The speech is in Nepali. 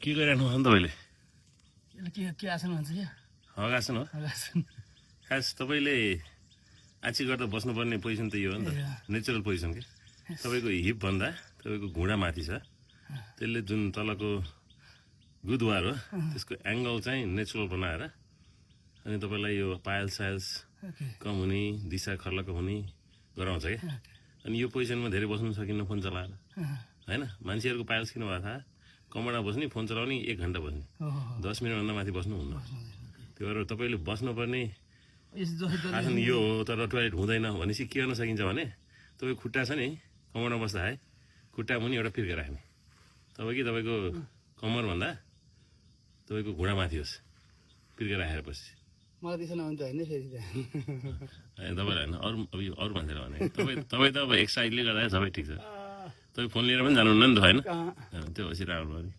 के गरिरहनु भयो तपाईँले? के आसन भन्छ क्या? हगासन हो। खास तपाईँले आछि गर्दा बस्नुपर्ने पोजिसन त यो हो नि त, नेचुरल पोजिसन के। तपाईँको हिपभन्दा तपाईँको घुँडा माथि छ, त्यसले जुन तलको गुदवार हो त्यसको एङ्गल चाहिँ नेचुरल बनाएर अनि तपाईँलाई यो पायल सायल्स कम हुने, दिशा खर्लक हुने गराउँछ क्या। अनि यो पोजिसनमा धेरै बस्नु सकिन्न फोन चलाएर, होइन? मान्छेहरूको पायल्स किन भएको थाहा? कमरमा बस्ने, फोन चलाउने 1 घन्टा बस्ने, 10 मिनटभन्दा माथि बस्नुहुन्न। त्यो भएर तपाईँले बस्नुपर्ने आसन यो हो। तर टोयलेट हुँदैन भनेपछि के गर्न सकिन्छ भने तपाईँको खुट्टा छ नि, कमरमा बस्दा है खुट्टा मुनि एउटा फिर्के राख्ने, तपाईँको कमरभन्दा तपाईँको घुँडा माथि होस्, फिर्के राखेर पछि। मलाई त्यसो नहुन्छ होइन फेरि तपाईँलाई होइन, अरू मान्छेलाई भने तपाईँ त अब एक्सर्साइजले गर्दा सबै ठिक छ। तपाईँ फोन लिएर पनि जानुहुन्न नि त, होइन? त्यो पछि राम्रो भयो नि।